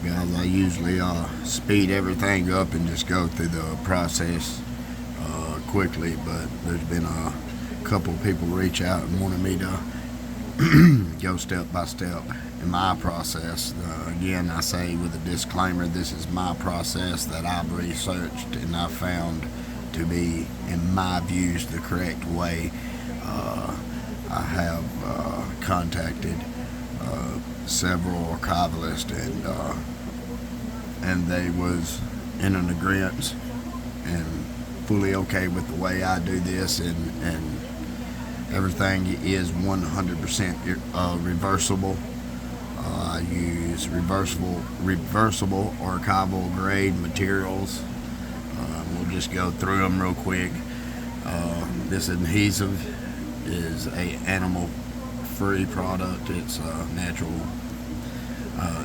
guys. I usually speed everything up and just go through the process quickly, but there's been a couple of people reach out and wanted me to go step by step in my process. Again, I say with a disclaimer, this is my process that I've researched and I found to be, in my views, the correct way. I have contacted several archivalists, and they was in an agreement and fully okay with the way I do this, and everything is 100% reversible. I use reversible archival grade materials. We'll just go through them real quick. This adhesive is a animal free product. It's natural.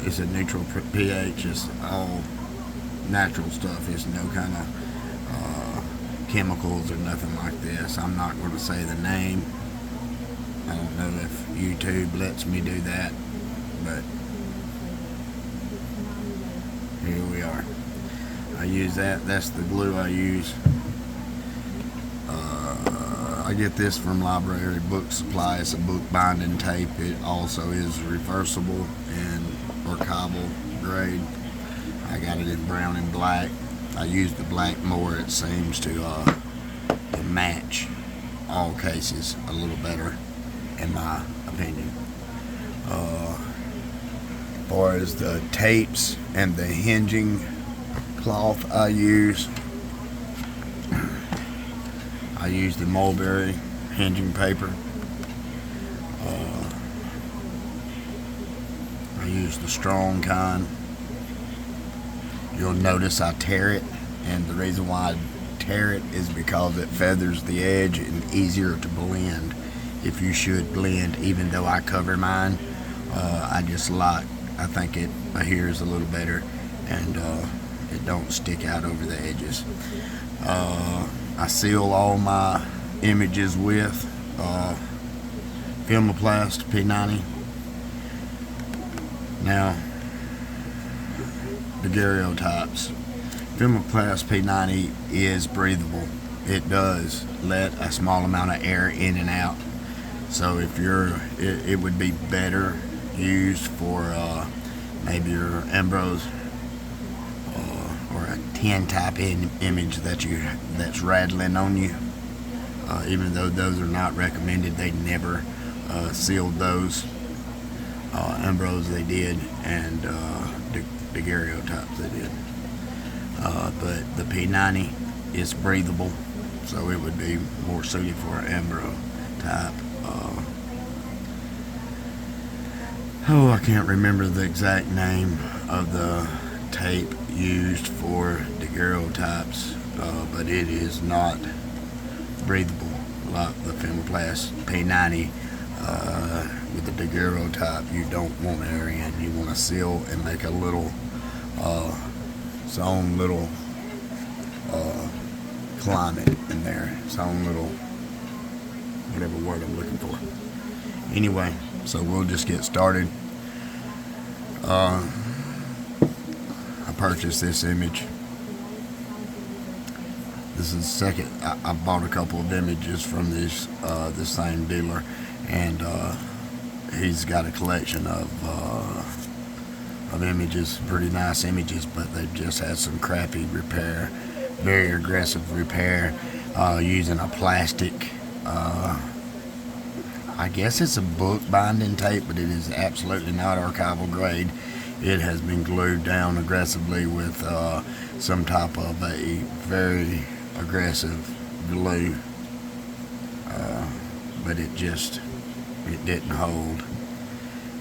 It's a neutral pH. It's all natural stuff. It's no kind of chemicals or nothing like this. I'm not going to say the name. I don't know if YouTube lets me do that, but here we are. I use that. That's the glue I use. I get this from Library Book Supply. It's a book binding tape. It also is reversible and archival grade. I got it in brown and black. I use the black more. It seems to match all cases a little better, in my opinion. As far as the tapes and the hinging cloth I use the mulberry hinging paper. I use the strong kind. You'll notice I tear it, and the reason why I tear it is because it feathers the edge and easier to blend. If you should blend, even though I cover mine, I think it adheres a little better, and it don't stick out over the edges. I seal all my images with Filmoplast P90. Now, Daguerreotypes. Filmoplast P90 is breathable. It does let a small amount of air in and out. So if it would be better used for maybe your Ambrose or a 10 type image that's rattling on you. Even though those are not recommended, they never sealed those. Ambrose they did, and Daguerreotypes they did. But the P90 is breathable, so it would be more suited for an Ambrose type. I can't remember the exact name of the tape used for Daguerreotypes, but it is not breathable like the Filmoplast P90. With the Daguerreotype, you don't want air in. You want to seal and make a little its own little climate in there, its own little whatever word I'm looking for. Anyway, so we'll just get started. I purchased this image. This is the second. I bought a couple of images from this same dealer, and he's got a collection of images, pretty nice images, but they've just had some crappy repair, very aggressive repair, using a plastic. I guess it's a book binding tape, but it is absolutely not archival grade. It has been glued down aggressively with some type of a very aggressive glue, but it didn't hold.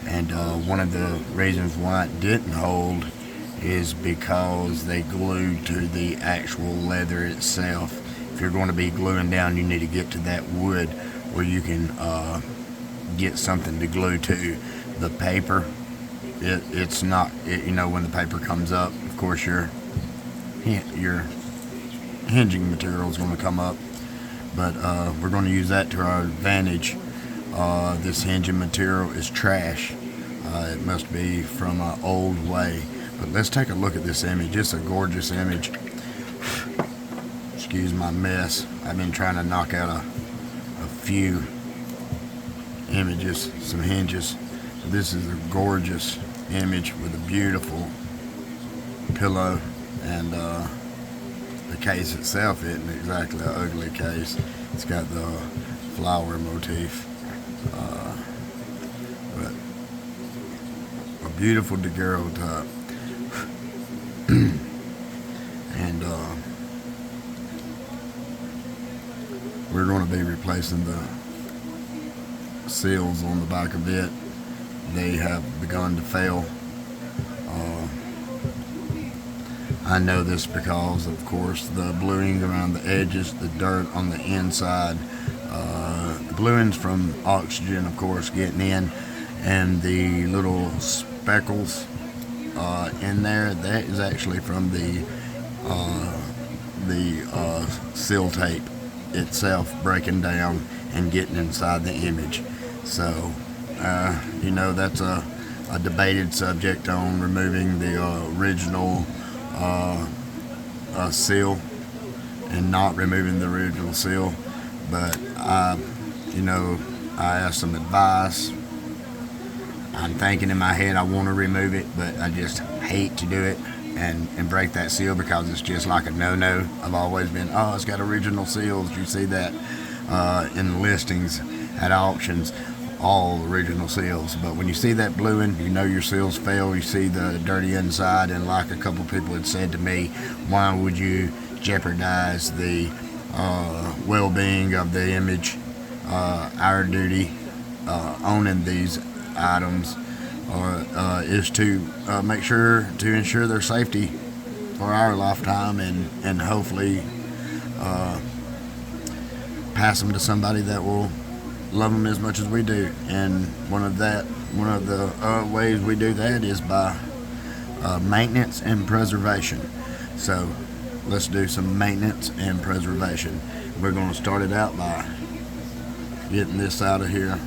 And one of the reasons why it didn't hold is because they glued to the actual leather itself. If you're going to be gluing down, you need to get to that wood where you can get something to glue to. The paper, it's not, when the paper comes up, of course your hinging material is going to come up, but we're going to use that to our advantage. This hinging material is trash. It must be from an old way, But let's take a look at this image. It's a gorgeous image. Excuse my mess. I've been trying to knock out a few images, some hinges. But this is a gorgeous image with a beautiful pillow, and the case itself isn't exactly an ugly case. It's got the flower motif, but a beautiful daguerreotype. And we're going to be replacing the seals on the back of it. They have begun to fail. I know this because, of course, the bluing around the edges, the dirt on the inside, the bluing's from oxygen, of course, getting in, and the little speckles in there, that is actually from the seal tape itself breaking down and getting inside the image. So, that's a debated subject on removing the original seal and not removing the original seal. But I asked some advice. I'm thinking in my head I want to remove it, but I just hate to do it and break that seal, because it's just like a no-no. I've always been, it's got original seals. You see that in the listings at auctions, all original seals. But when you see that bluing, you know your seals fail. You see the dirty inside, and like a couple people had said to me, why would you jeopardize the well-being of the image? Our duty owning these items is to make sure to ensure their safety for our lifetime, and hopefully pass them to somebody that will love them as much as we do. And one of the ways we do that is by maintenance and preservation. So let's do some maintenance and preservation. We're going to start it out by getting this out of here.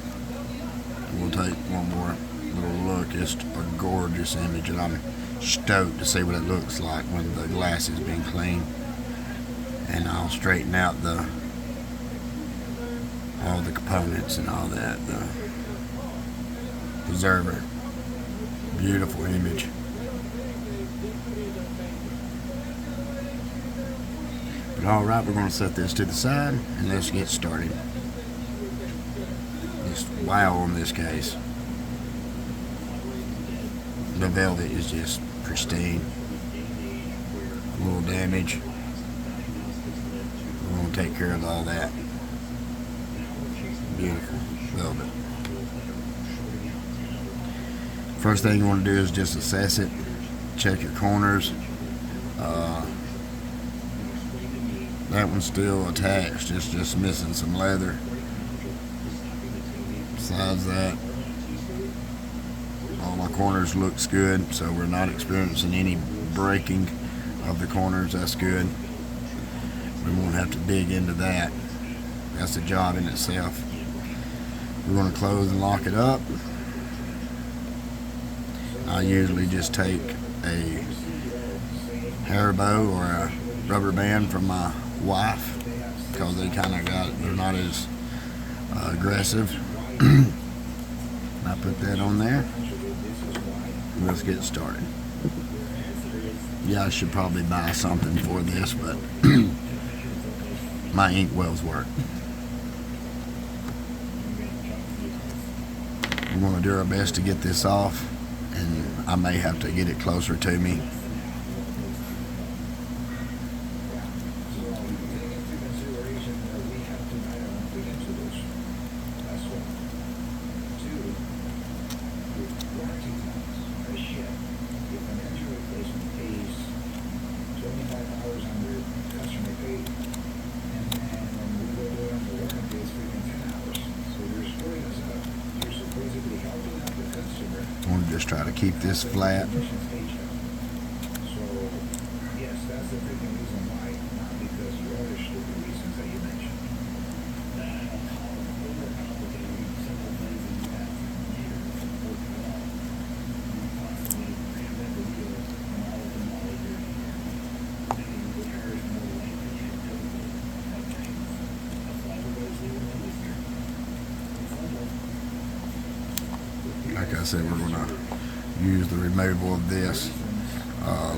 We'll take one more little look. It's a gorgeous image, and I'm stoked to see what it looks like when the glass has been cleaned. And I'll straighten out all the components and all that. The preserver. Beautiful image. But alright, we're going to set this to the side and let's get started. Just wow on this case. The velvet is just pristine. A little damage. We're going to take care of all that. Beautiful velvet. First thing you want to do is just assess it. Check your corners. That one's still attached. It's just missing some leather. Besides that, all my corners looks good, so we're not experiencing any breaking of the corners. That's good. We won't have to dig into that. That's a job in itself. We're going to close and lock it up. I usually just take a hair bow or a rubber band from my wife, because they're not as aggressive. I put that on there. Let's get started. Yeah, I should probably buy something for this, but my ink wells work. We're going to do our best to get this off, and I may have to get it closer to me. I want to just try to keep this flat. I said, we're going to use the removal of this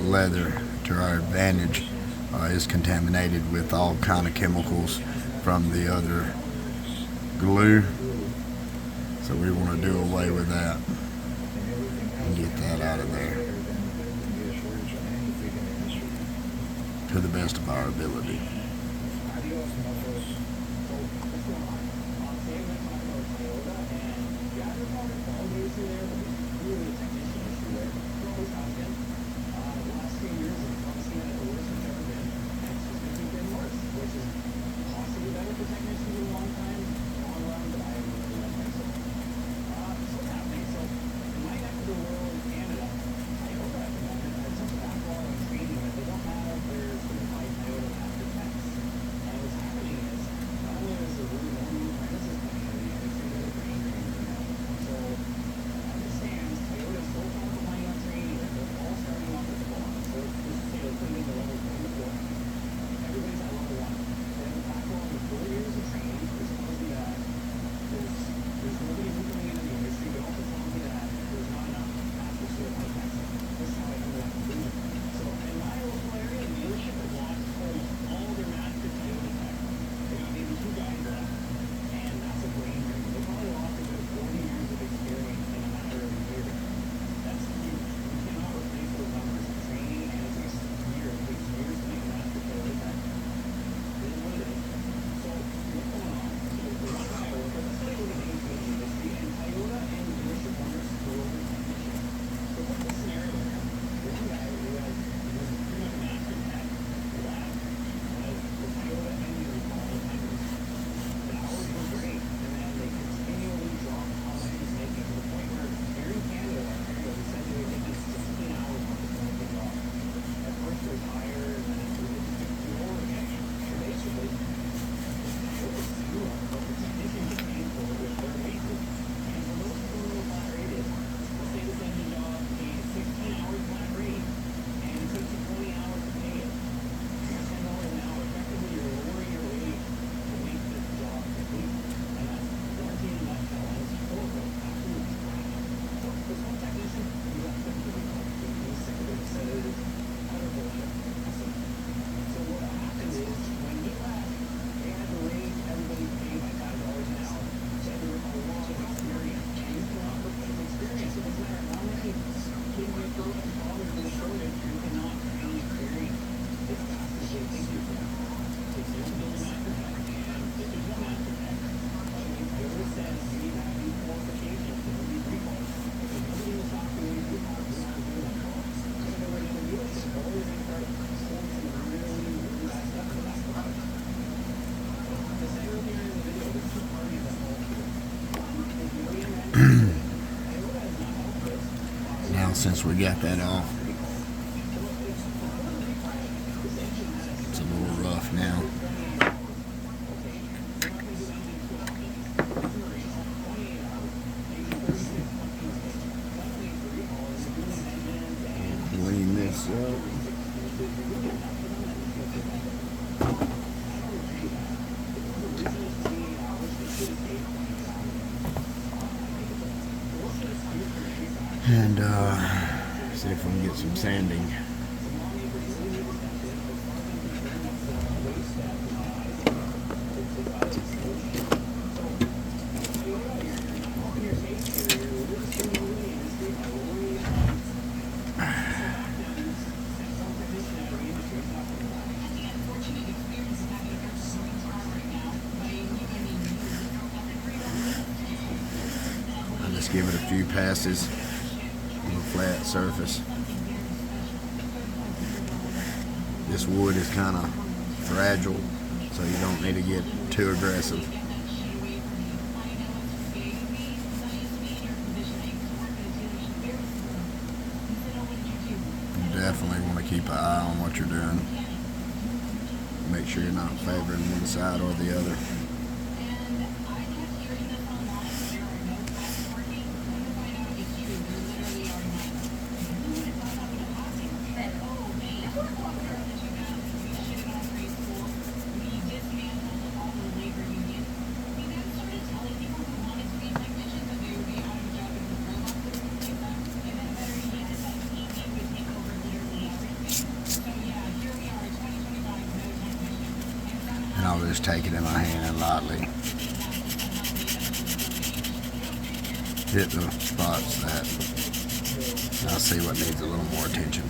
leather to our advantage. It's contaminated with all kind of chemicals from the other glue, so we want to do away with that and get that out of there to the best of our ability. Now, since we got that off, it's a little rough now. Clean this up. And see if we can get some sanding. I'll just give it a few passes on a flat surface. This wood is kind of fragile, so you don't need to get too aggressive. You definitely want to keep an eye on what you're doing. Make sure you're not favoring one side or the other. I'll just take it in my hand and lightly hit the spots that I see what needs a little more attention.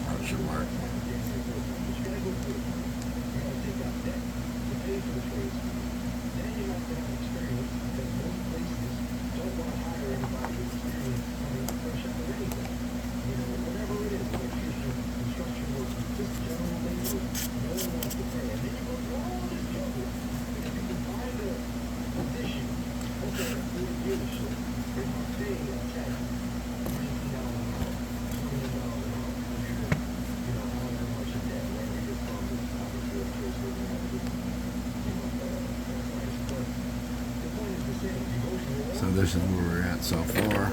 That should work. So this is where we're at so far.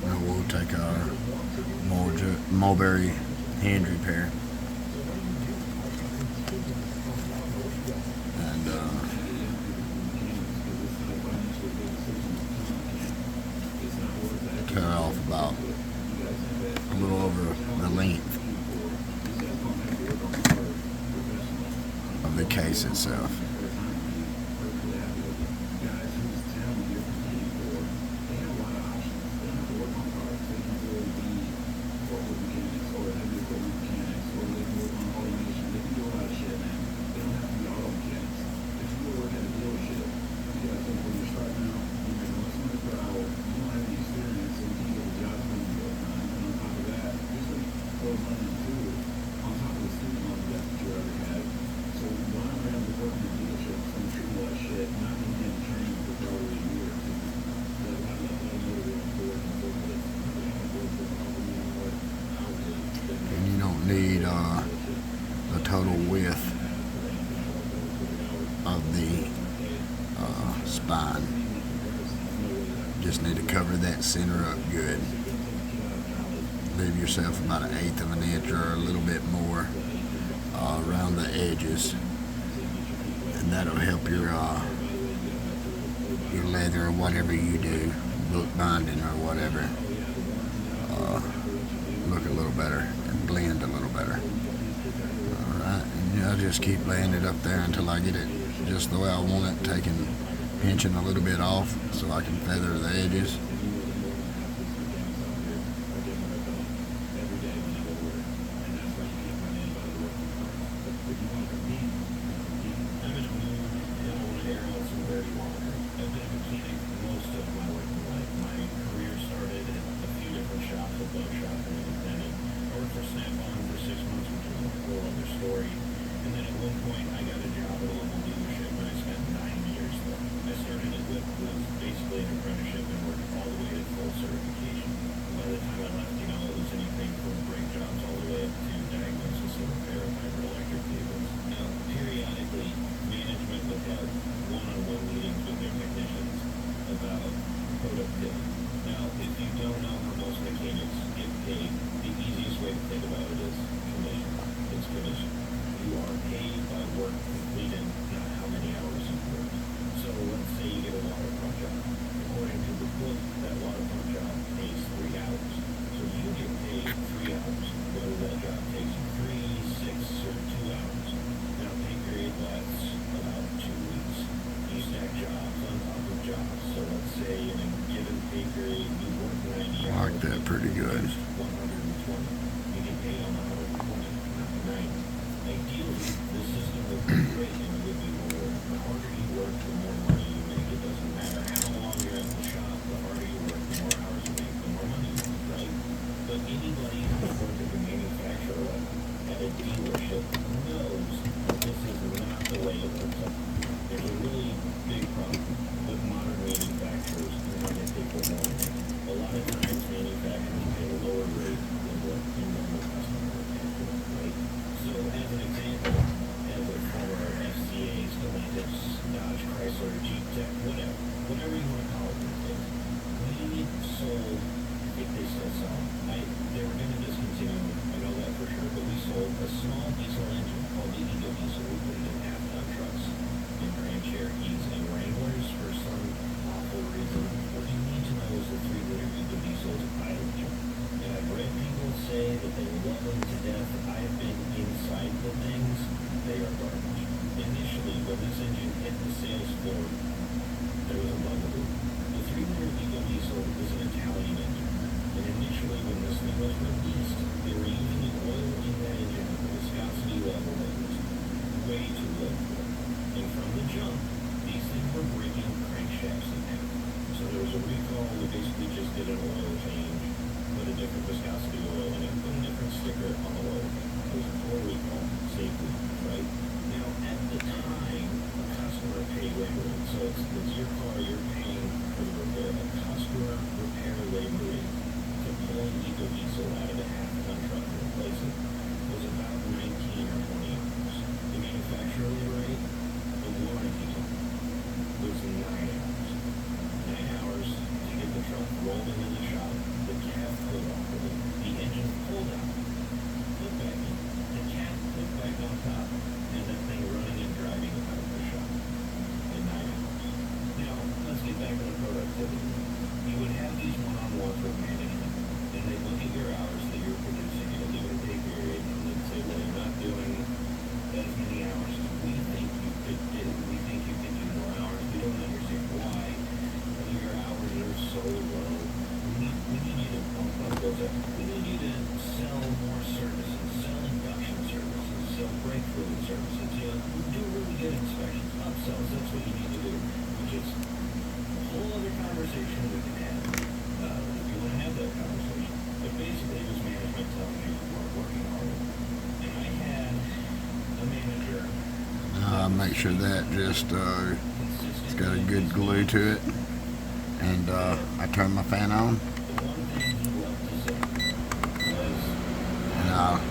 Now we'll take our mulberry hand repair and tear off about a little over the length of the case itself. And you don't need the total width of the spine. Just need to cover that center up good. Leave yourself about 1/8 of an inch or a little bit more around the edges, and that'll help your leather or whatever you do, book binding or whatever, look a little better and blend a little better. Alright, and I'll just keep laying it up there until I get it just the way I want it, pinching a little bit off so I can feather the edges. And then at one point I got a job at a local dealership and I spent 9 years there. I started it with basically an apprenticeship and worked all the or Jeep Tech, whatever you want to call it these days. We sold, I think they still sell them. They were going to discontinue them, I know that for sure, but we sold a small diesel engine called the Eco Diesel. We put it in half-ton trucks and Grand Cherokees and Wranglers for some awful reason. What you need to know is the 3-liter Eco Diesel is a pilot engine. And I've read people say that they love them to death. I've been inside the things. They are garbage. Initially, when this engine hit the sales floor, there was a bugaboo. The 3-liter Eco Diesel is an Italian engine. And initially, when this thing was released, they were using the oil in that engine at the viscosity level that was way too low for it. And from the jump, these things were breaking crankshafts in half. So there was a recall. We basically just did an oil change, put a different viscosity oil in it, put a different sticker on the oil. It was a full recall, safely, right? Now, at the time, a customer paid labor rate. So it's your car, you're paying for the repair. A customer repair labor rate to pull an Eco Diesel out of a half-ton truck and replace it was about 19 or 20 hours. The manufacturer labor rate, the warranty time, was 9 hours. 9 hours to get the truck rolled into the shop, the cab pulled off of it, the engine pulled out, put back in, the cab put back on top, and that thing running and driving out of the shop in 9 hours. Now, let's get back to the productivity. You would have these one-on-ones with management, and they look at your hours that you're producing in a given pay period, and they'd say, well, you're not doing as many hours as we think you could do. We think you could do more hours. We don't understand why. Your hours are so low. We need you to pump up those up. We need you to sell more services, sell induction services, sell brake fluid services. You know, do really good inspections, upsells. That's what you need to do, which is a whole other conversation we can have if you want to have that conversation. But basically, it was management telling me you weren't working hard. And I had a manager. Make sure that just it's got a good glue to it, and I turn my fan on, and I'll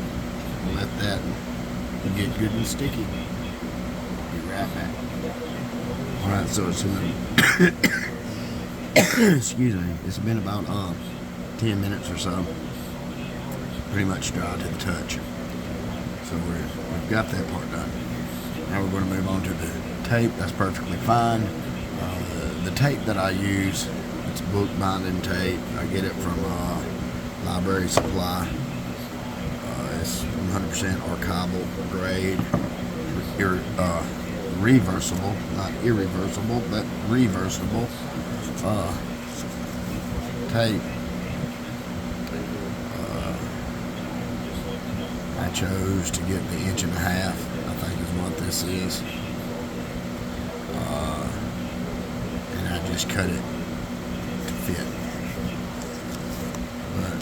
let that get good and sticky. Be right back. All right, so it's excuse me. It's been about 10 minutes or so. Pretty much dry to the touch. So we've got that part done. Now we're going to move on to the tape. That's perfectly fine. The tape that I use, it's book binding tape. I get it from Library Supply. It's 100% archival grade, reversible, not irreversible, but reversible tape. I chose to get the 1.5 inches, I think is what this is. And I just cut it to fit. But,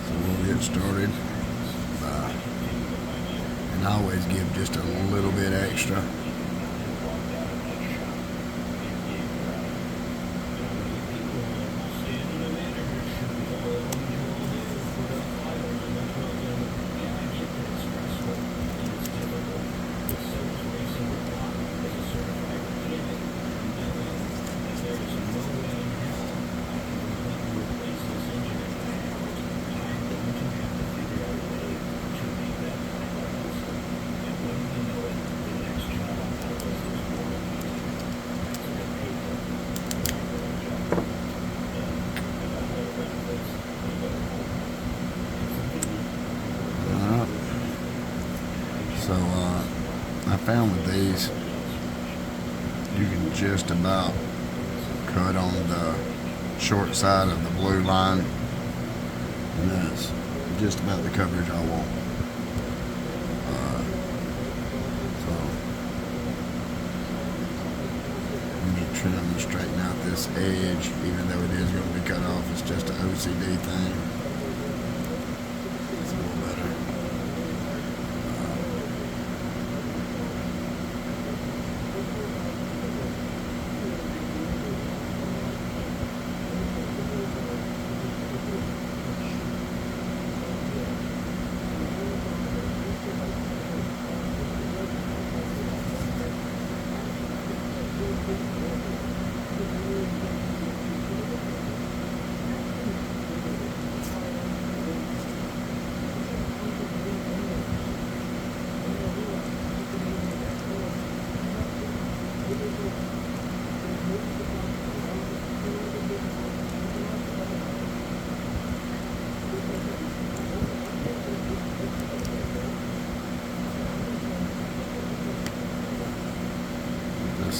so we'll get started. And I always give just a little bit extra. So I found with these, you can just about cut on the short side of the blue line, and that's just about the coverage I want. So you need to trim and straighten out this edge, even though it is going to be cut off. It's just an OCD thing. It's a little better. This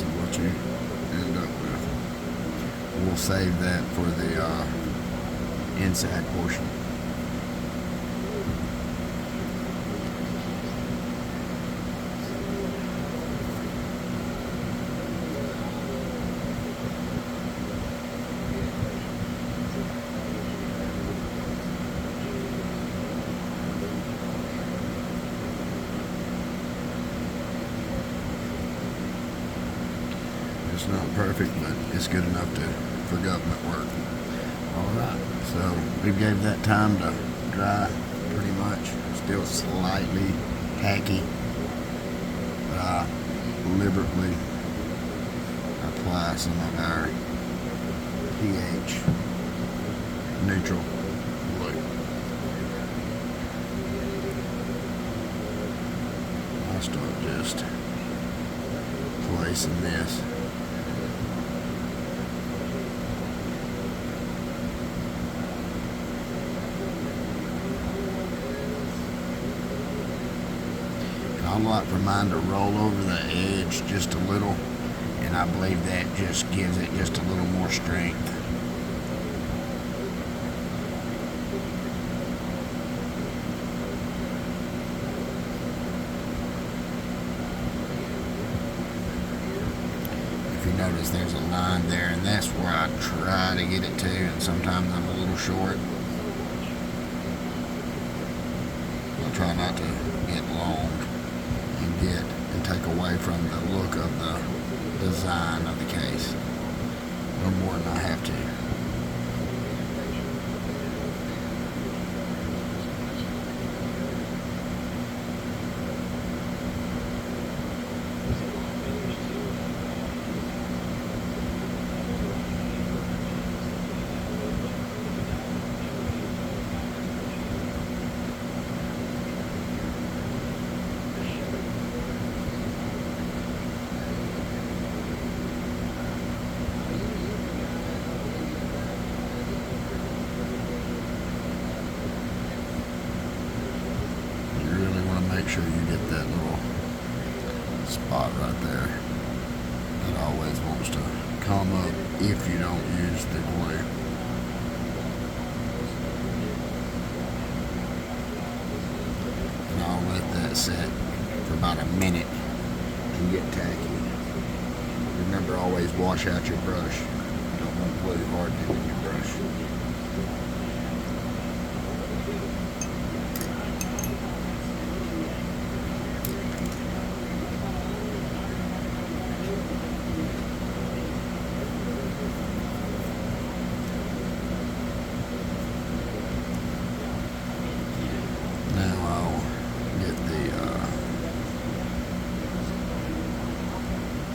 is what you end up with. We'll save that for the inside portion. It's not perfect, but it's good enough for government work. Alright, so we gave that time to dry pretty much. Still slightly tacky, but I deliberately apply some of our pH neutral glue. I'll start just placing this. I like for mine to roll over the edge just a little, and I believe that just gives it just a little more strength. If you notice, there's a line there, and that's where I try to get it to, and sometimes I'm a little short. I'll try not to get long and take away from the look of the design of the case no more than I have to. Make sure you get that little spot right there. It always wants to come up if you don't use the glue. And I'll let that set for about a minute and get tacky. Remember, always wash out your brush. You don't want glue hardening in your brush.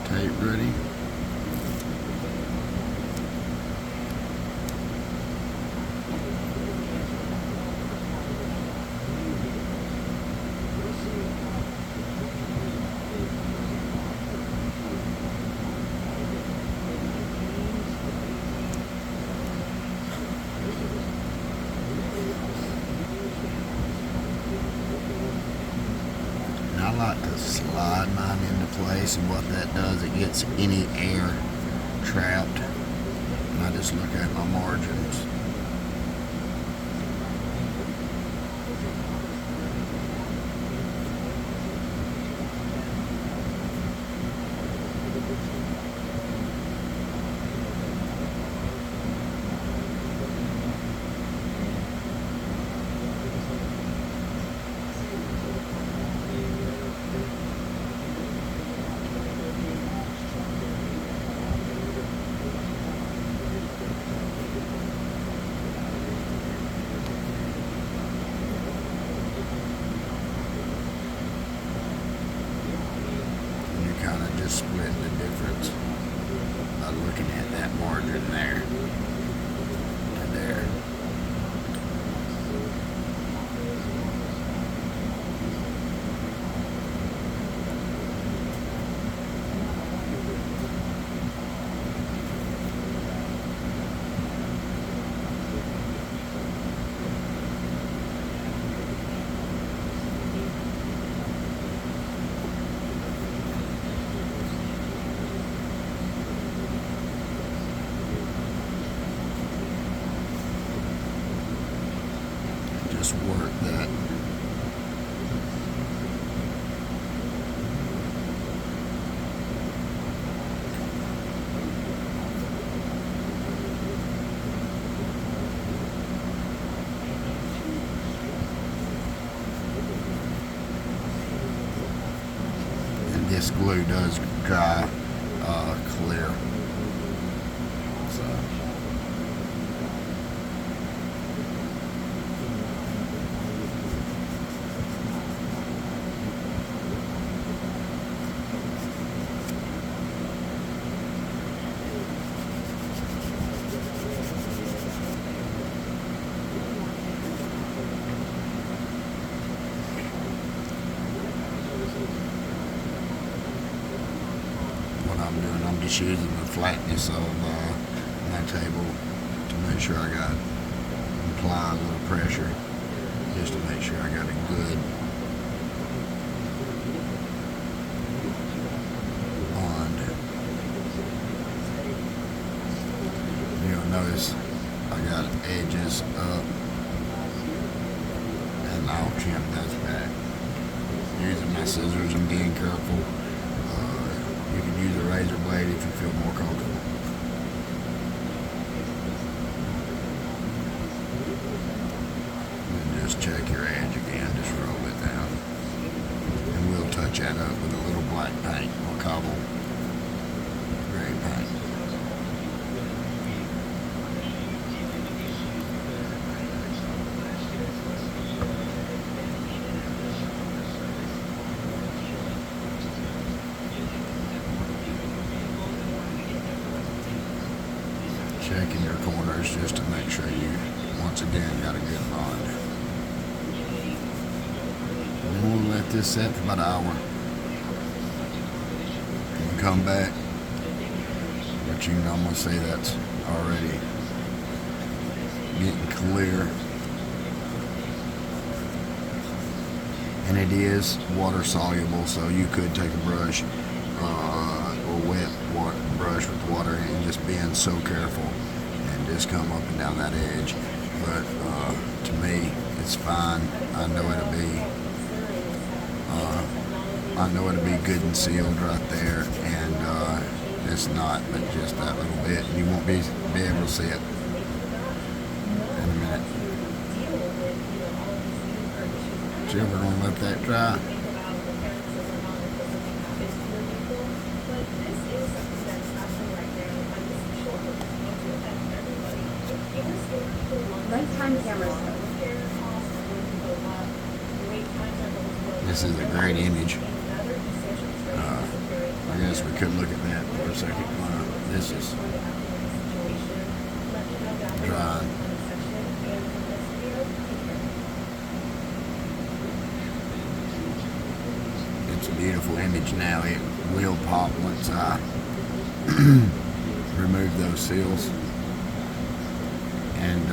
Tape ready. I like to slide mine into place, and what that does, it gets any air trapped, and I just look at my margins. Kind of just split the difference. looking at that margin there and there. Just work that. And this glue does dry clear. So. I'm doing, I'm just using the flatness of my table to make sure I got, apply a little pressure just to make sure I got a good bond. You'll notice I got edges up and I'll trim those back using my scissors and being careful. You can use a razor blade if you feel more comfortable. And just check your edge again, just roll it down. And we'll touch that up with a little black paint or cobble gray paint. Checking your corners just to make sure you, once again, got a good bond. And then we'll let this set for about an hour. And come back, but you can almost see that's already getting clear. And it is water soluble, so you could take a brush or wet brush with water and just being so careful and just come up and down that edge. But to me, it's fine. I know it'll be good and sealed right there, and it's not, but just that little bit. You won't be able to see it in a minute. So we're gonna let that dry. Lifetime cameras. This is a great image. I guess we could look at that for a second. This is dry. It's a beautiful image now. It will pop once I remove those seals and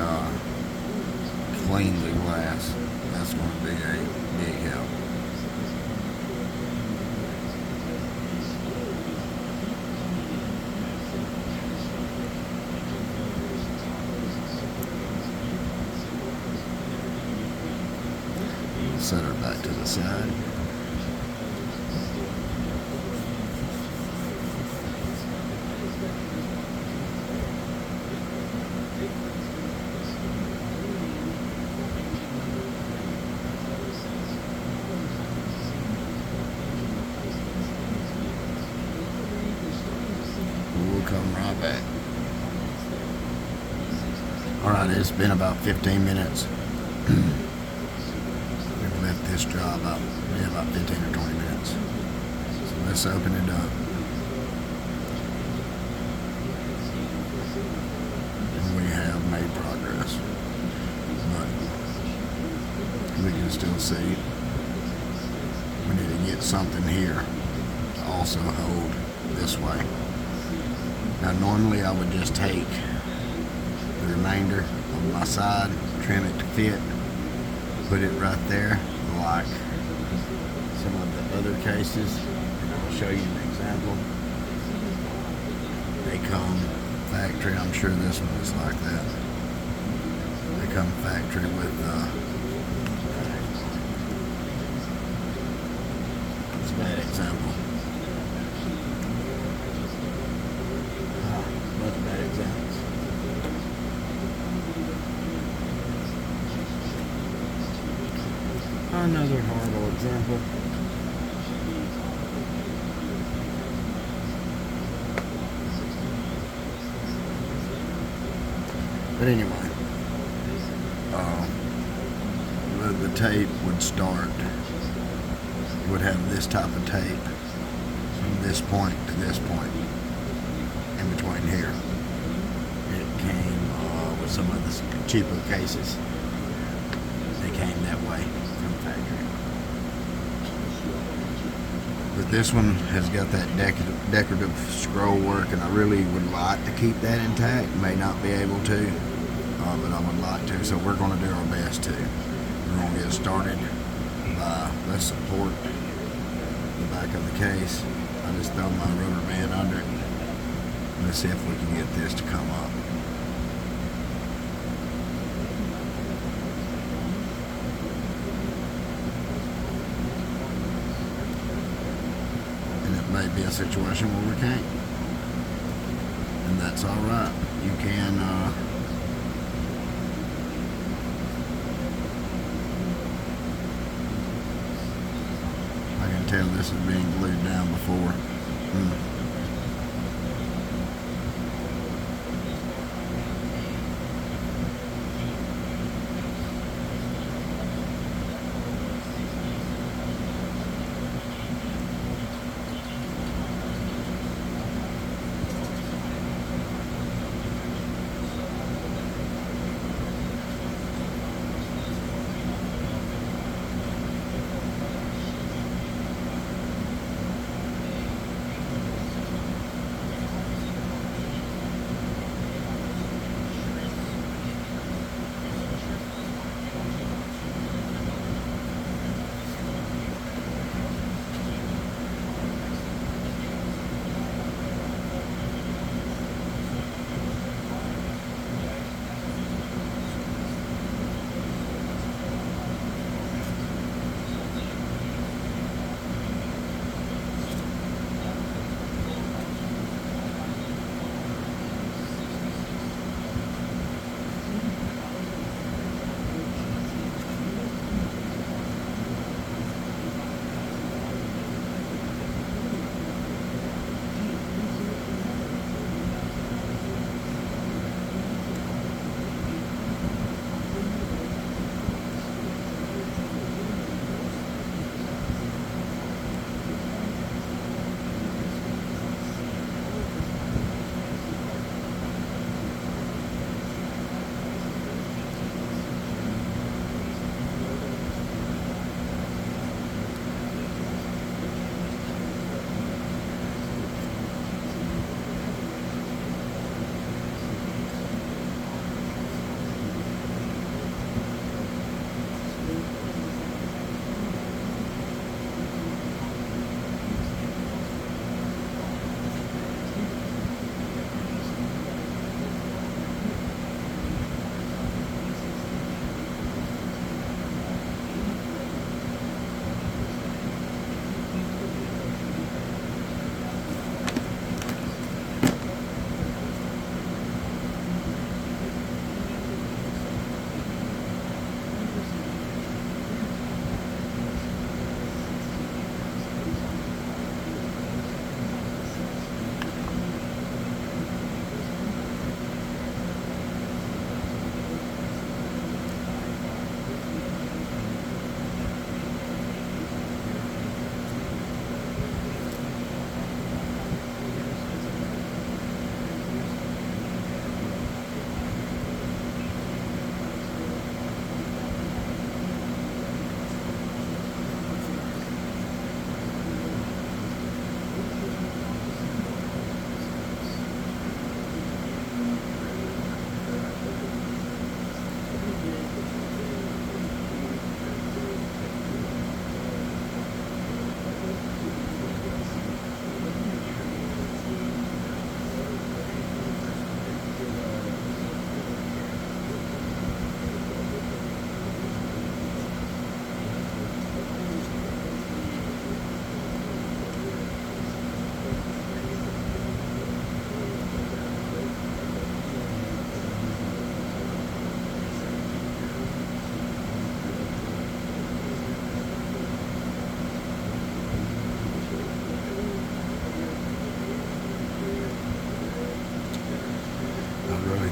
clean the glass. That's going to be a big help. Set her back to the side. We'll come right back. Alright, it's been about 15 minutes. We've let this dry about 15 or 20 minutes. So let's open it up. see, we need to get something here to also hold this way. Now normally I would just take the remainder of my side, trim it to fit, put it right there like some of the other cases, and I'll show you an example. They come factory, I'm sure this one is like that. They come factory with it's a bad example. Bunch of bad examples. Another horrible example. But anyway, the tape would start, you would have this type of tape from this point to this point, in between here. It came with some of the cheaper cases. They came that way from the factory. But this one has got that decorative scroll work, and I really would like to keep that intact. May not be able to, but I would like to. So we're going to do our best to. We're going to get started by, let's support the back of the case. I just throw my rubber band under it. Let's see if we can get this to come up. And it may be a situation where we can't. And that's alright. You can I can tell this is being glued down before.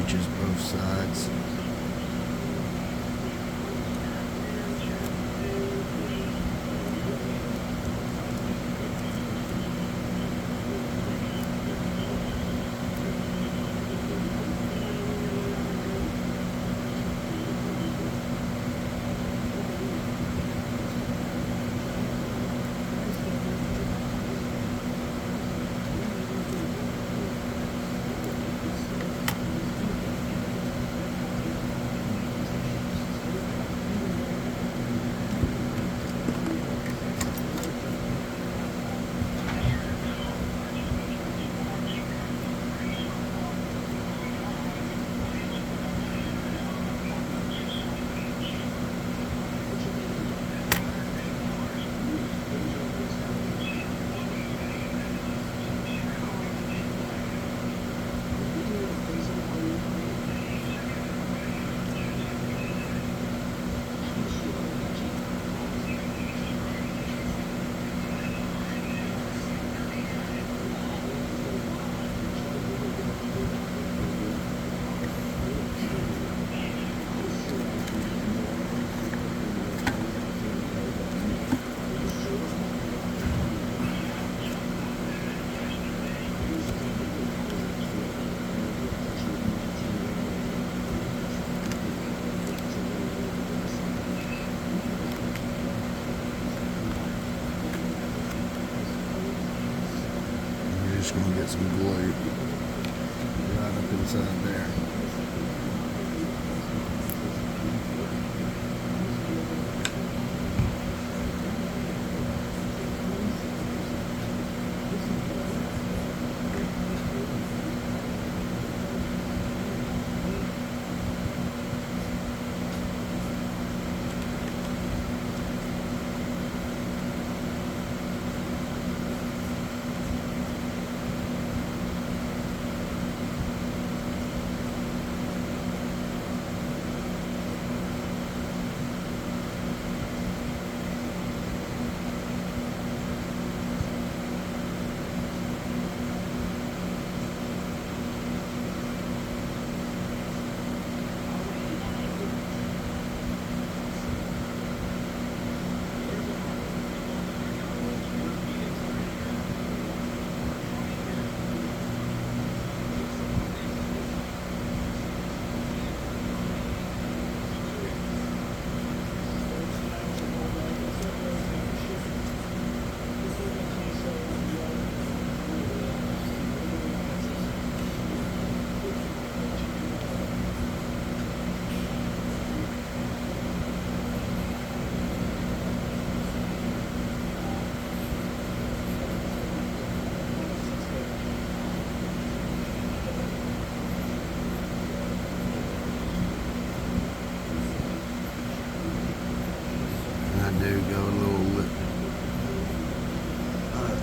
reaches both sides. Just gonna get some glue right up inside there.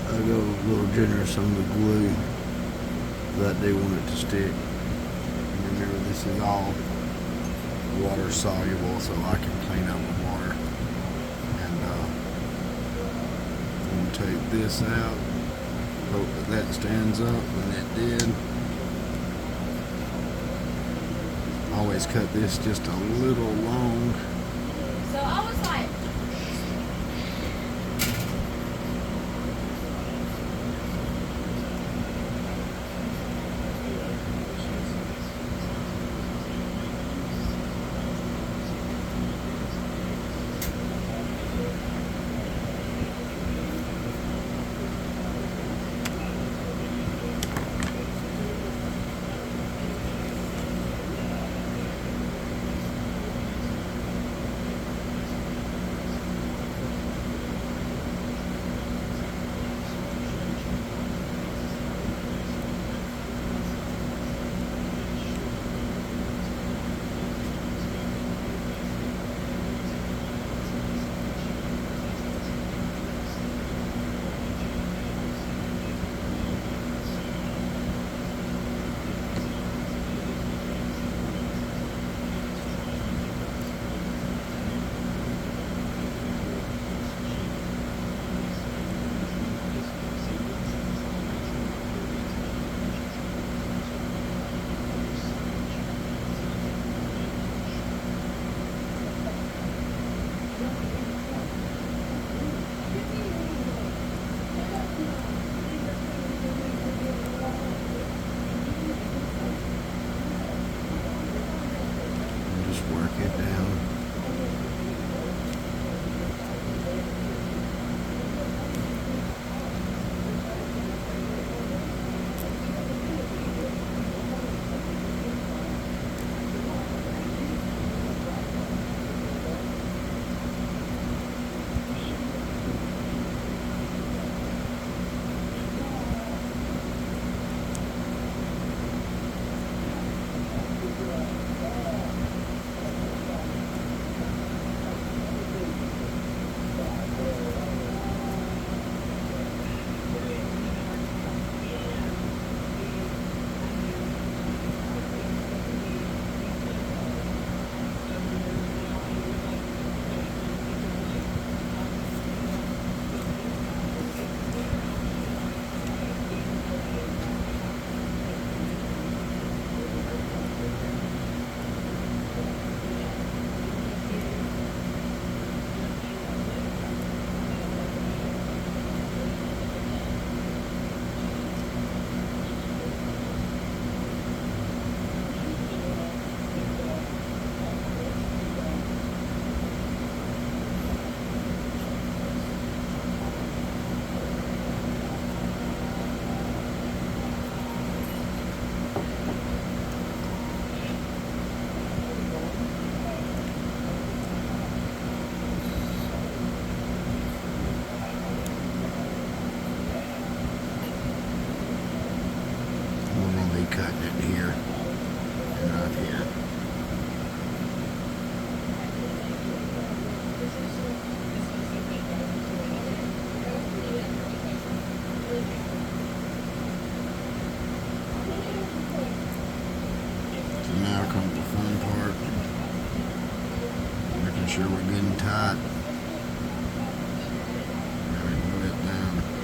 I go a little generous on the glue, but I do want it to stick. And remember, this is all water soluble, so I can clean up with water. And I'm gonna take this out. Hope that stands up, and it did. Always cut this just a little long. So I was like, sure we're good and tight. Really glue it down.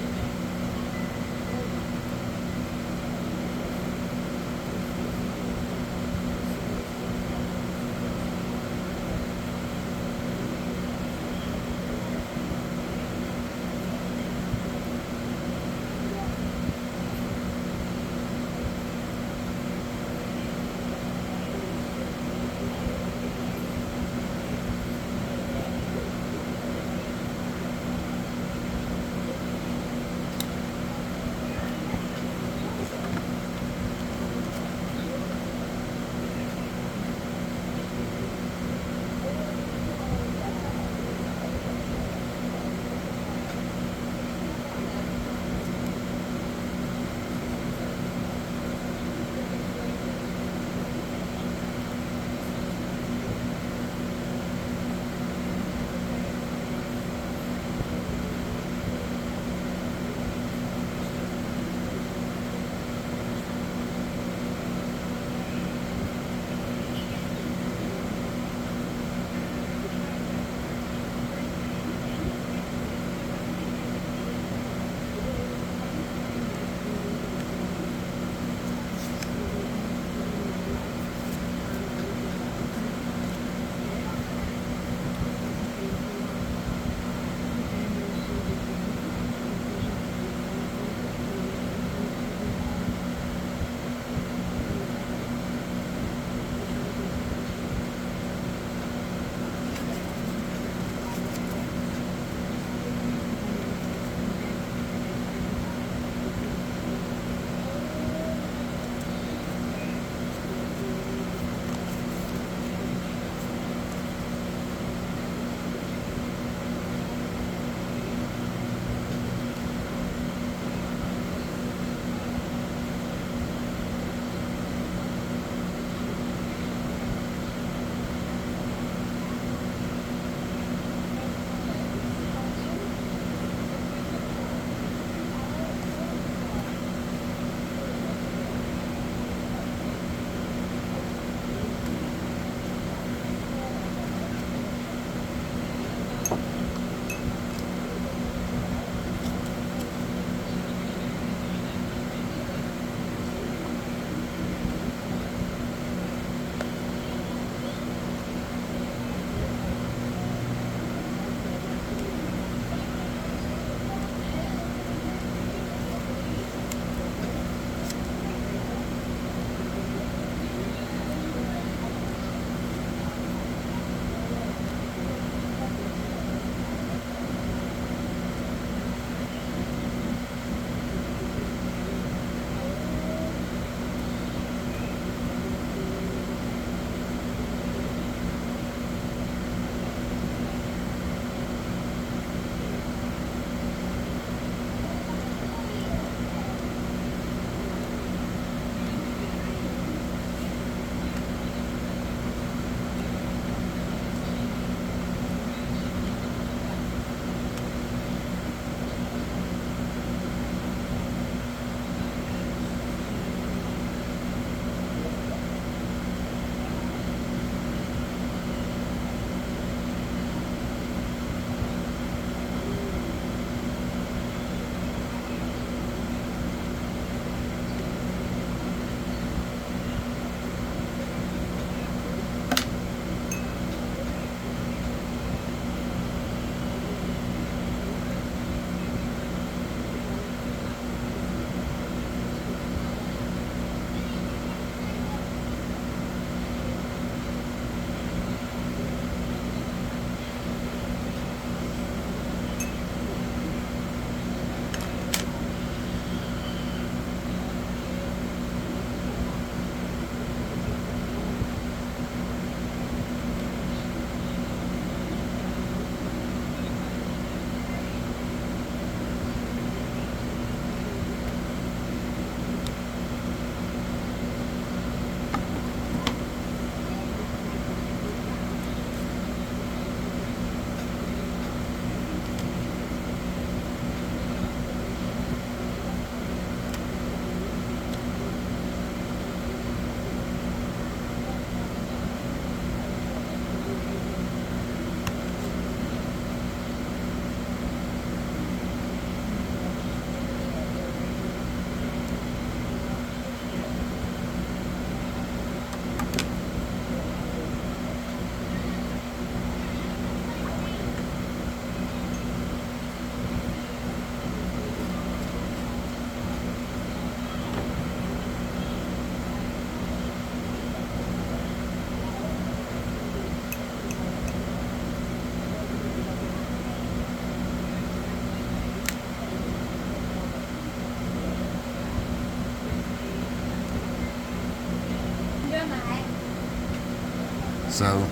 So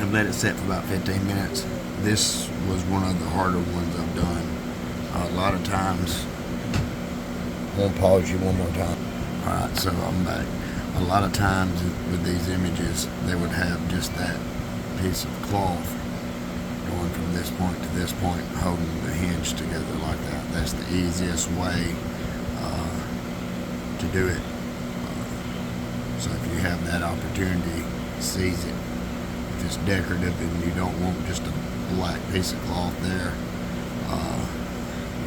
I've let it sit for about 15 minutes. This was one of the harder ones I've done. A lot of times, I'll pause you one more time. Alright, so I'm back. A lot of times with these images, they would have just that piece of cloth going from this point to this point, holding the hinge together like that. That's the easiest way to do it. So if you have that opportunity, seize it. If it's decorative and you don't want just a black piece of cloth there,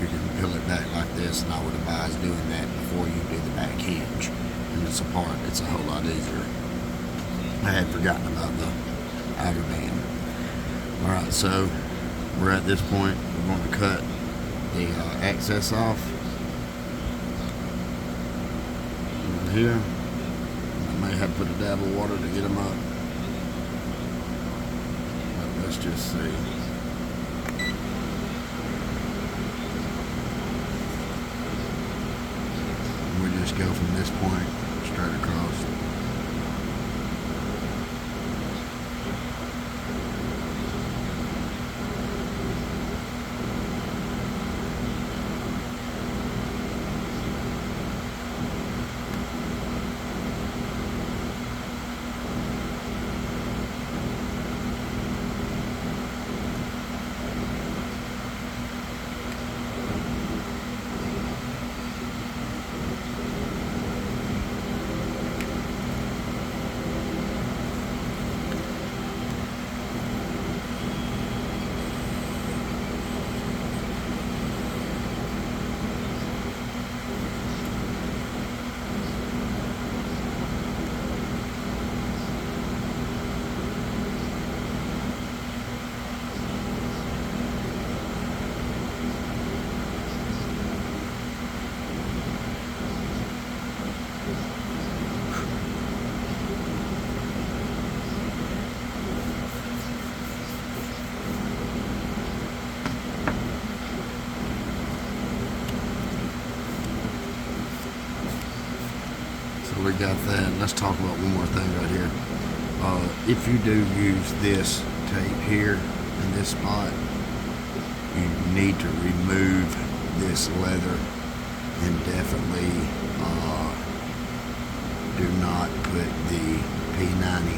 you can peel it back like this, and I would advise doing that before you do the back hinge. And it's apart, it's a whole lot easier. I had forgotten about the outer band. Alright, so we're at this point. We're going to cut the excess off. Right here. I may have put a dab of water to get them up. But let's just see. We just go from this point straight across. We got that. Let's talk about one more thing right here. If you do use this tape here in this spot, you need to remove this leather, and definitely do not put the P90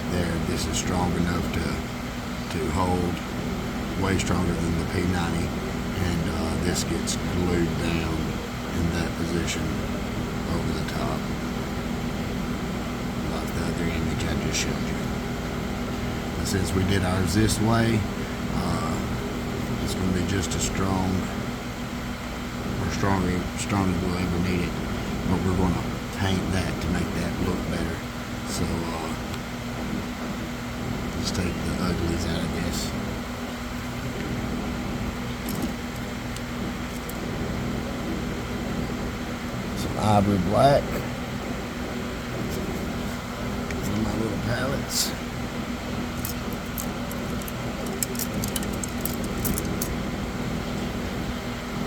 there. This is strong enough to hold, way stronger than the P90, and this gets glued down in that position over the top, like the other image I just showed you. But since we did ours this way, it's going to be just as strong, or stronger than we'll ever need it. But we're going to paint that to make that look better. So let's take the uglies out of this. Ivory black on my little palettes.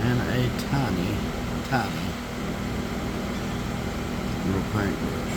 And a tiny little paintbrush.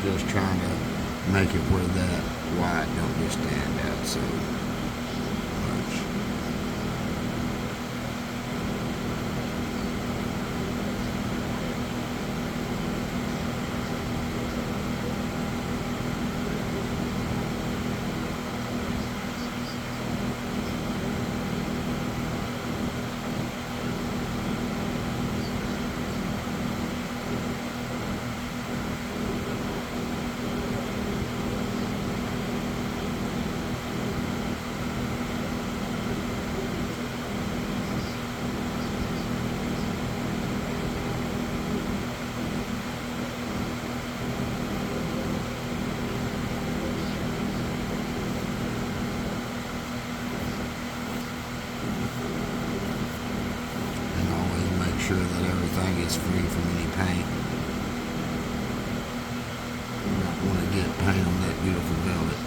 just trying to make it where that white don't just stand out so much. Sure that everything is free from any paint. You don't want to get paint on that beautiful velvet.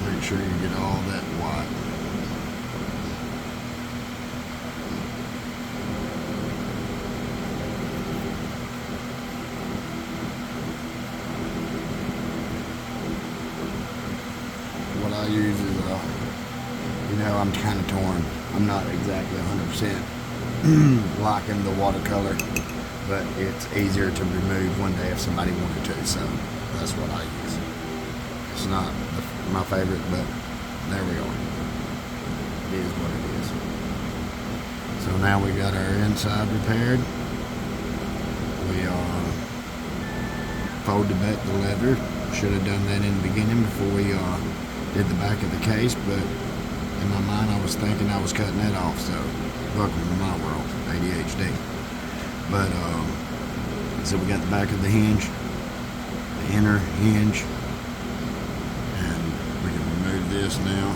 Make sure you get all that white. What I use is, I'm kind of torn. I'm not exactly 100% liking the watercolor, but it's easier to remove one day if somebody wanted to, so that's what I use. It's not my favorite, but there we are. It is what it is. So now we got our inside repaired. We folded back the leather. Should have done that in the beginning before we did the back of the case, but in my mind I was thinking I was cutting that off, so welcome to my world, ADHD. But so we got the back of the hinge, the inner hinge, this now.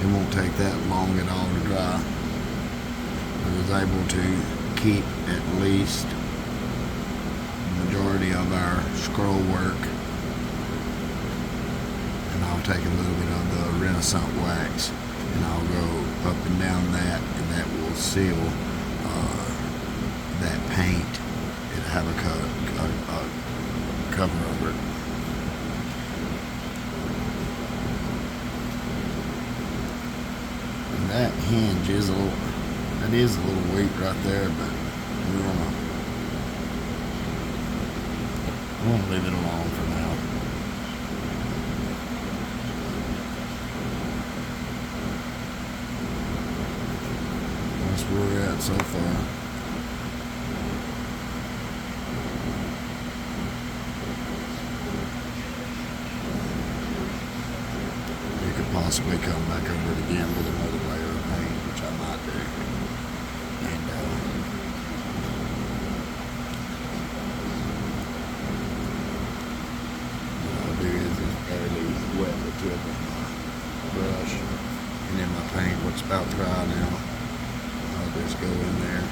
It won't take that long at all to dry. I was able to keep at least the majority of our scroll work, and I'll take a little bit of the Renaissance wax and I'll go up and down that, and that will seal that paint. It'll have a cover over it. That hinge is a little weak right there, but we're gonna leave it alone for now. That's where we're at so far. Possibly come back over it again with another layer of paint, which I might do. And what I'll do is barely wet the tip of my brush, and then my paint, what's about dry now, I'll just go in there.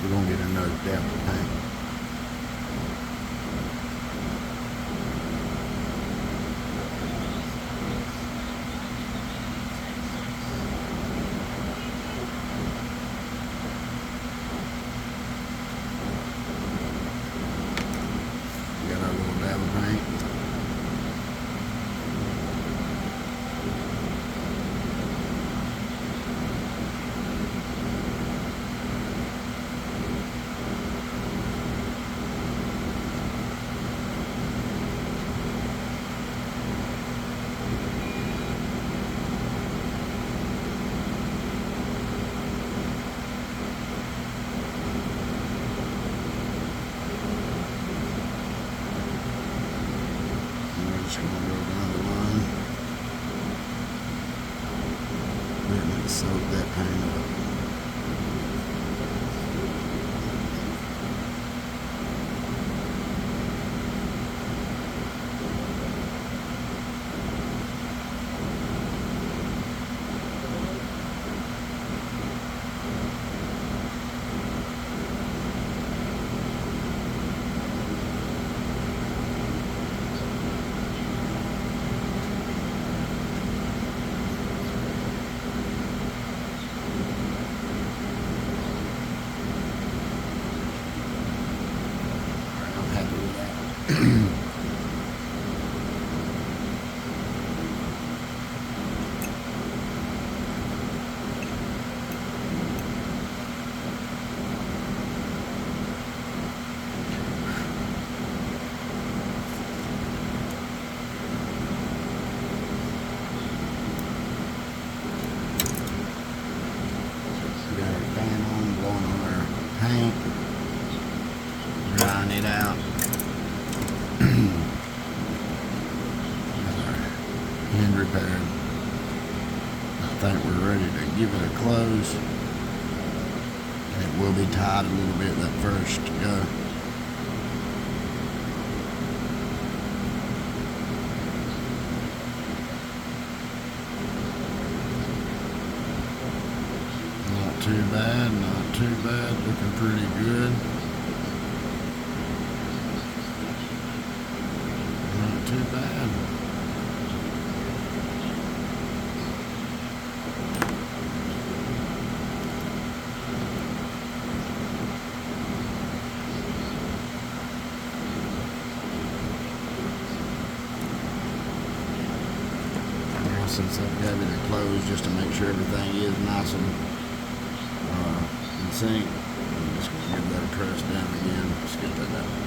We're going to get another dab of paint. paint, drying it out. Hinge repaired. I think we're ready to give it a close. It will be tied a little bit that first go. Not too bad, not too bad. Looking pretty good. Not too bad. Since I've got it closed, just to make sure everything is nice and in sync, I'm just going to give that a press down again. Just get that down there.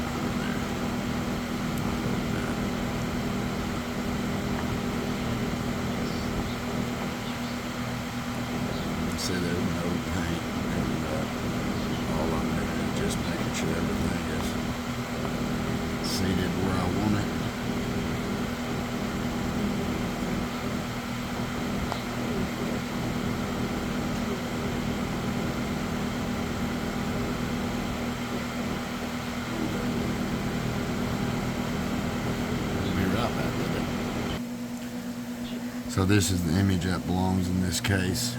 See, there's no paint, and all I'm doing is just making sure everything is seated where I want it. So this is the image that belongs in this case.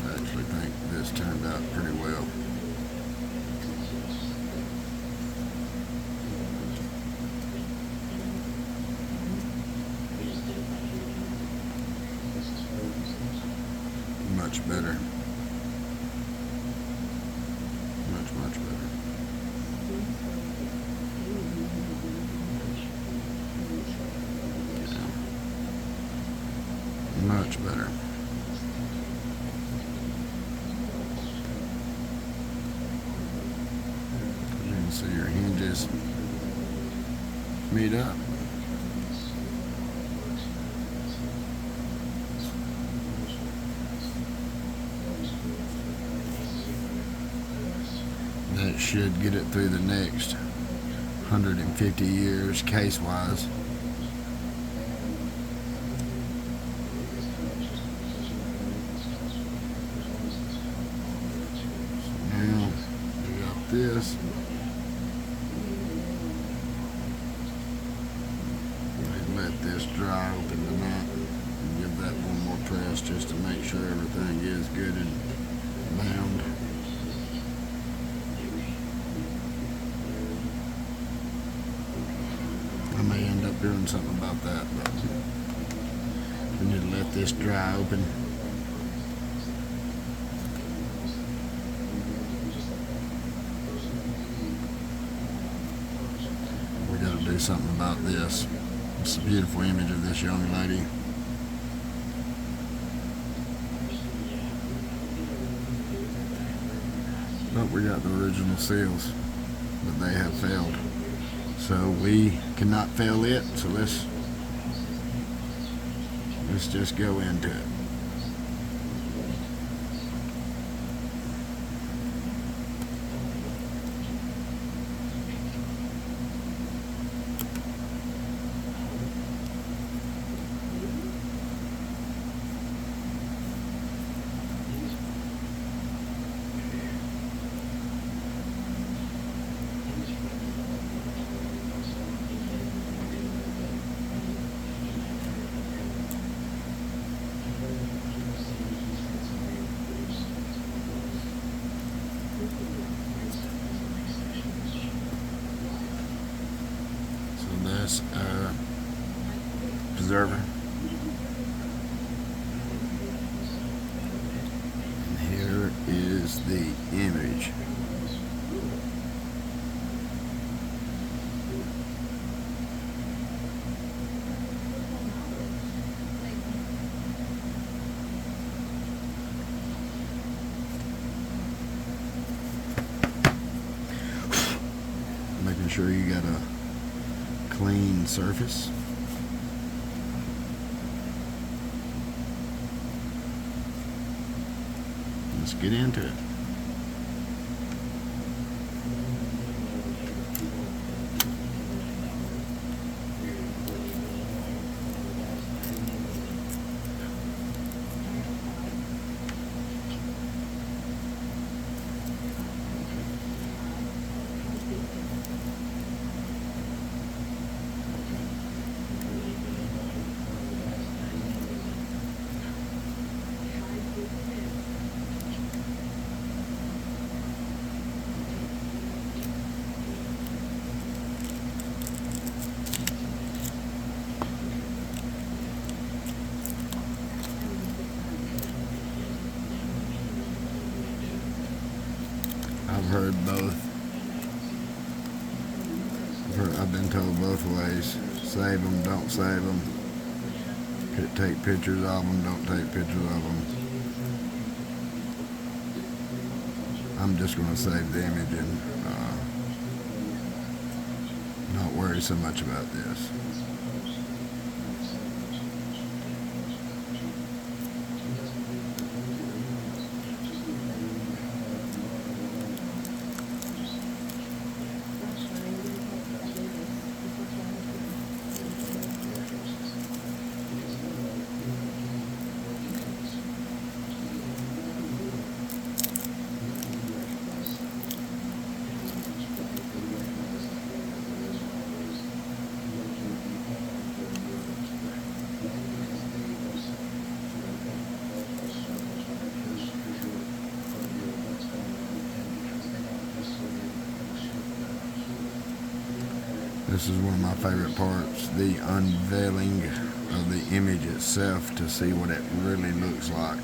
I actually think this turned out pretty well. Much better. Much better. Much better. You can see your hinges meet up. That should get it through the next 150 years case-wise. This. Let this dry open tonight and give that one more press just to make sure everything is good and bound. I may end up doing something about that, but we need to let this dry open. Do something about this. It's a beautiful image of this young lady. But we got the original seals, but they have failed. So we cannot fail it, so let's just go into it. That's our preserver. And here is the image. Making sure you got a clean surface. let's get into it. I've heard both. I've been told both ways. Save them, don't save them. Take pictures of them, don't take pictures of them. I'm just going to save the image and not worry so much about this. This is one of my favorite parts, the unveiling of the image itself to see what it really looks like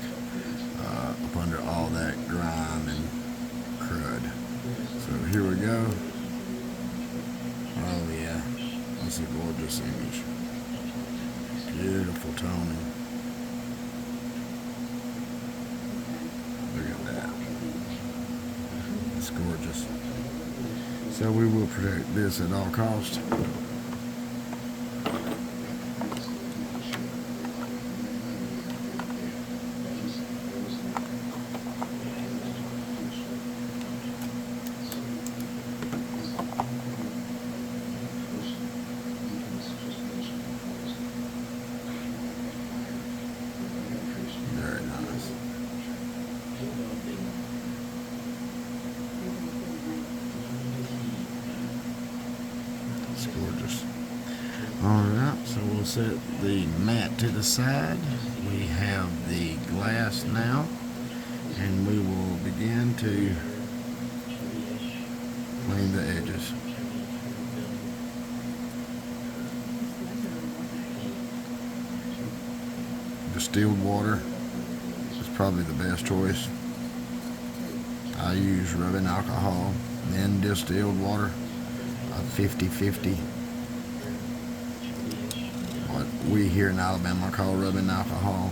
up under all that grime and crud. So here we go. Oh yeah, that's a gorgeous image. Beautiful toning. Look at that. It's gorgeous. So we will protect this at all costs. Very nice. It's gorgeous. Alright, so we'll set the mat to the side. We have the glass now, and we will begin to clean the edges. Distilled water is probably the best choice. I use rubbing alcohol, then distilled water. 50-50. What we here in Alabama call rubbing alcohol.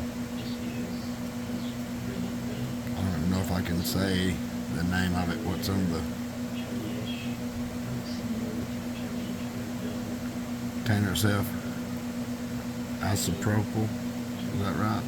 I don't even know if I can say the name of it. What's on the Tanner itself? Isopropyl. Is that right?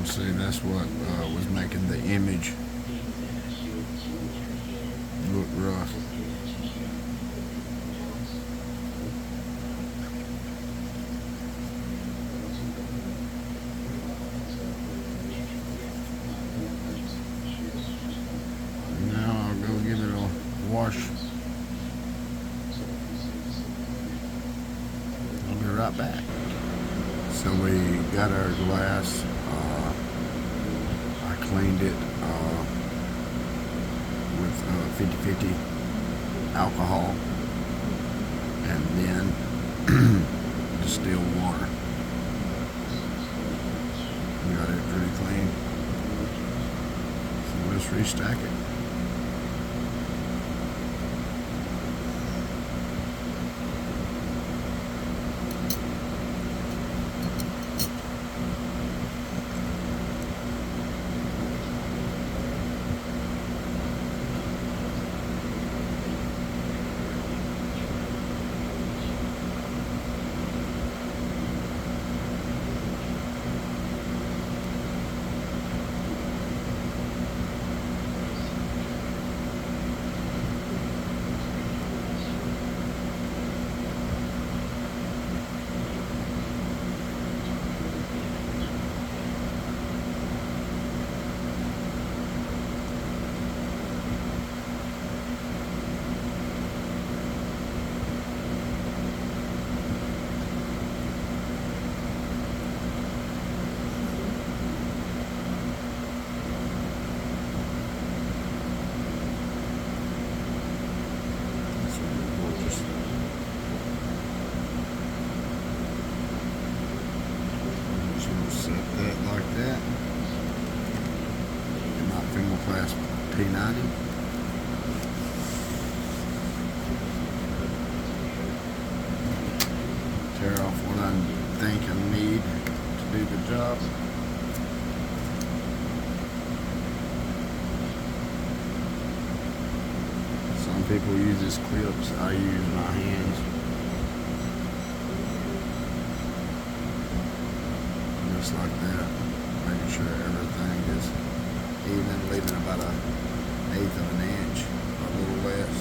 See, that's what was making the image look rough. Now I'll go give it a wash. I'll be right back. So we got our glass. I cleaned it 50-50 alcohol, and then distilled water. We got it pretty clean. So let's restack it. Set that like that. And my finger clasp P90. Tear off what I think I need to do the job. Some people use these clips. I use my hands. Just like that, making sure everything is even, leaving about 1/8 of an inch, a little less.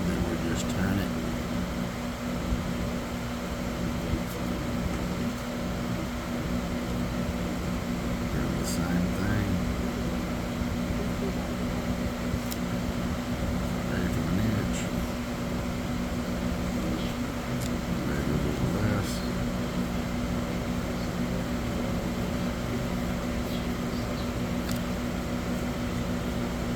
Then we just turn it. Same thing. 1/8 of an inch. Maybe a little less.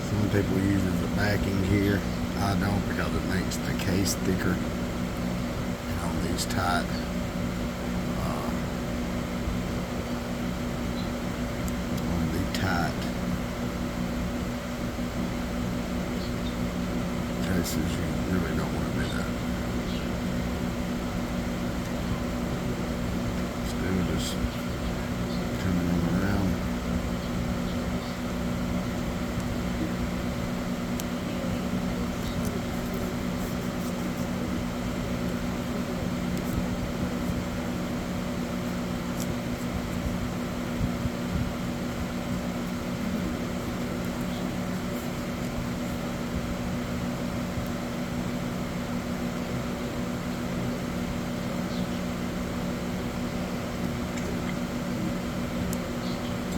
Some people use it as a backing here. I don't, because it makes the case thicker. And on these tight cases, you really don't want to do that. Still just turning them around.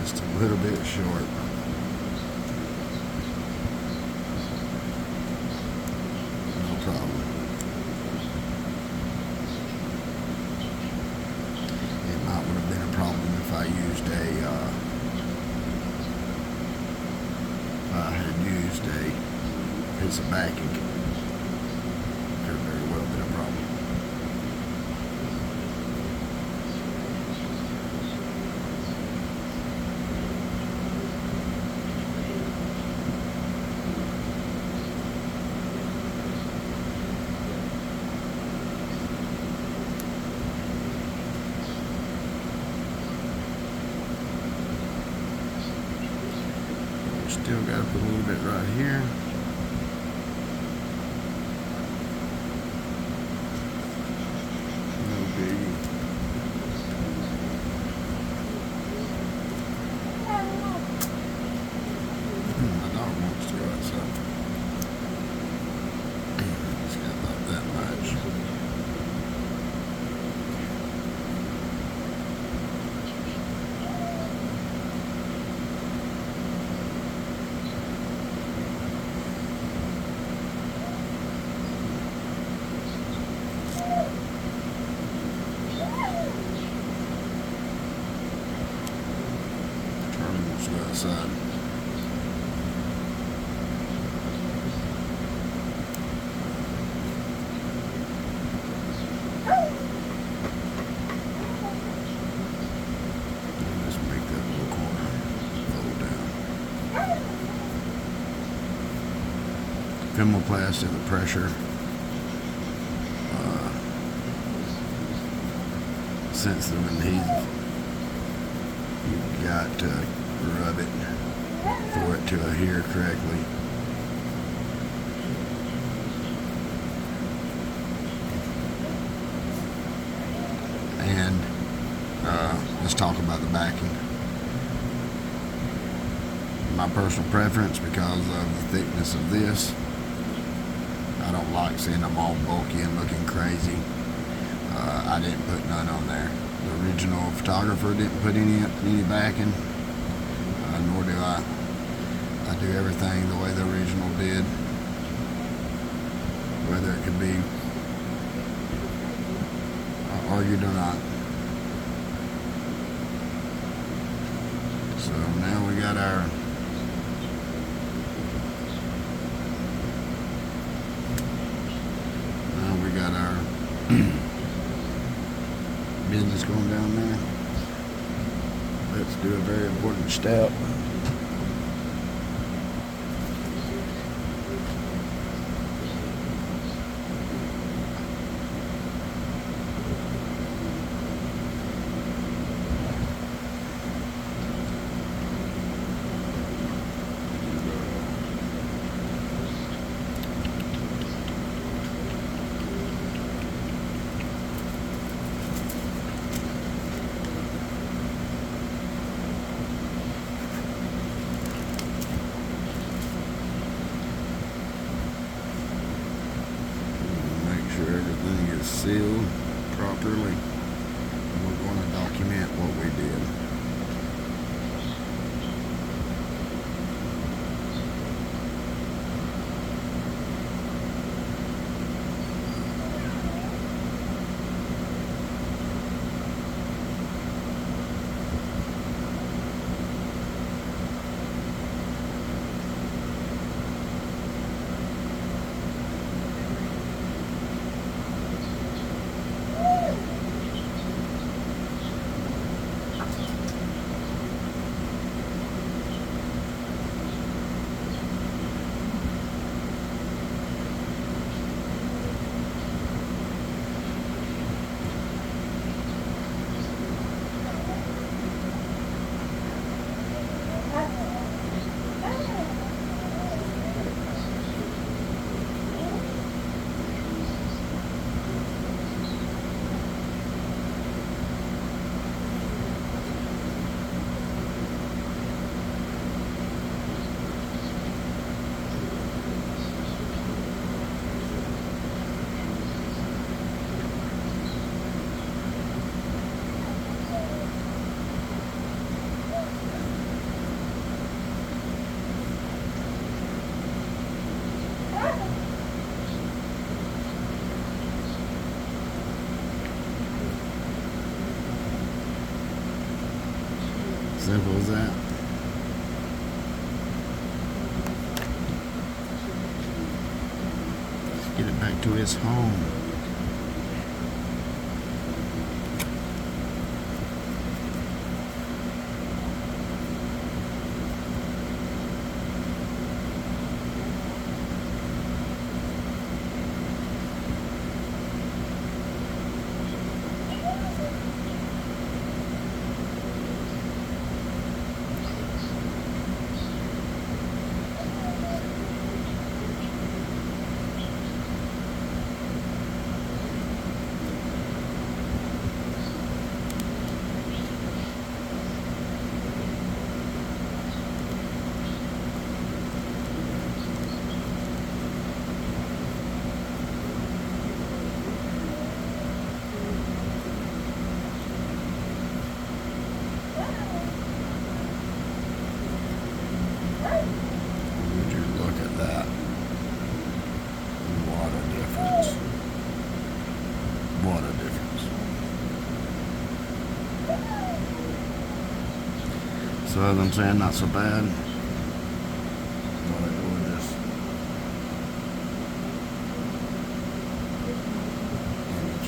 Just a little bit short. No problem. It might would have been a problem if I used if I had used a piece of backing. Could have very well been a problem. Still got to put a little bit right here. No biggie. My dog wants to go outside. It's got about that much. outside. Just make that little corner fold down. Thermoplast and the pressure sensor and you've got to rub it for it to adhere correctly. And let's talk about the backing. My personal preference, because of the thickness of this, I don't like seeing them all bulky and looking crazy. I didn't put none on there. The original photographer didn't put any backing, nor do I. I do everything the way the original did, whether it could be argued or not. So now we got our business going down there. Let's do a very important step. Everything is sealed properly. We're going to document what we did. Simple as that. Let's get it back to its home. So as I'm saying, not so bad. Thought I'd go with this image.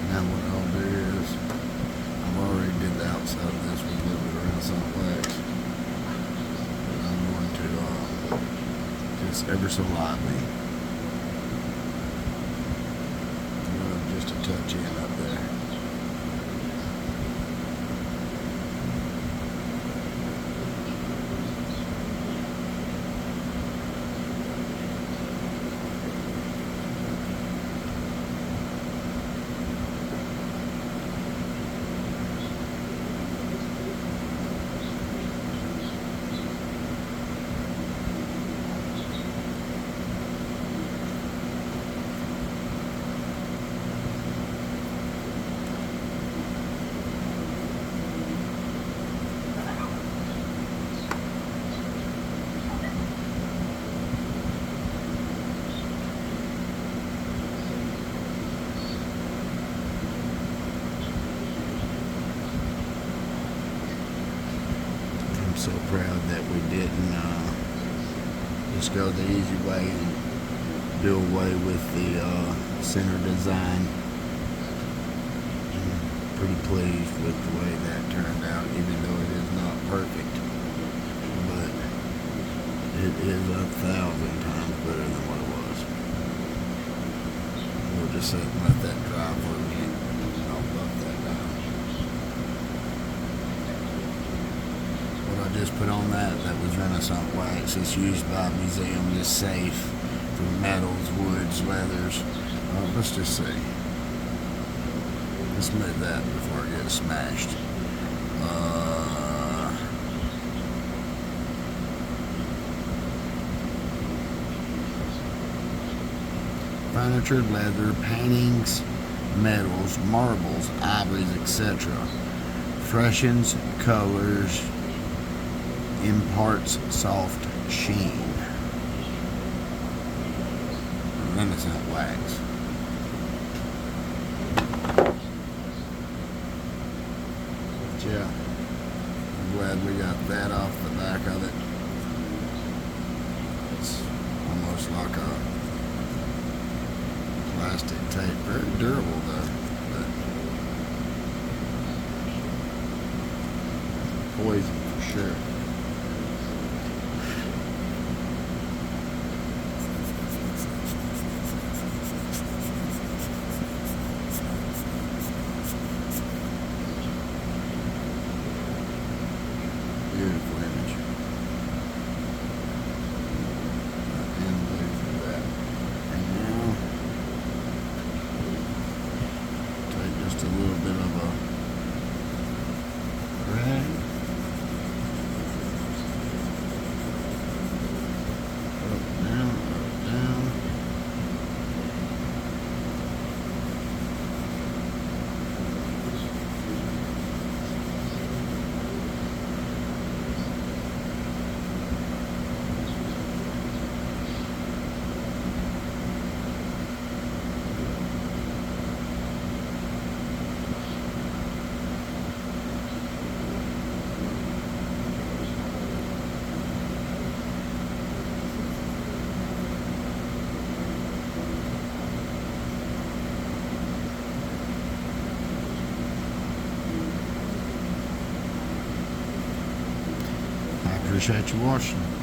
Now what I'll do is, I've already did the outside of this with a little bit of Renaissance wax. But I'm going to just ever so lightly rub just a touch in up there. I'm so proud that we didn't just go the easy way and do away with the center design. I'm pretty pleased with the way that turned out, even though it is not perfect. But it is 1,000 times better than what it was. We'll just sit and let that dry for a minute. I'll buff that down. What I just put on that was Renaissance wax. It's used by museums. It's safe for metals, woods, leathers. Let's just see. Let's move that before it gets smashed. Furniture, leather, paintings, metals, marbles, ivories, etc. Freshens, colors, imparts soft sheen. Renaissance wax. But yeah, I'm glad we got that off the back of it. It's almost like a plastic tape. Very durable though, but poison for sure. Beautiful image. And leave that. And now, take just a little bit of a rag. Up, down, up, down. Appreciate you watching.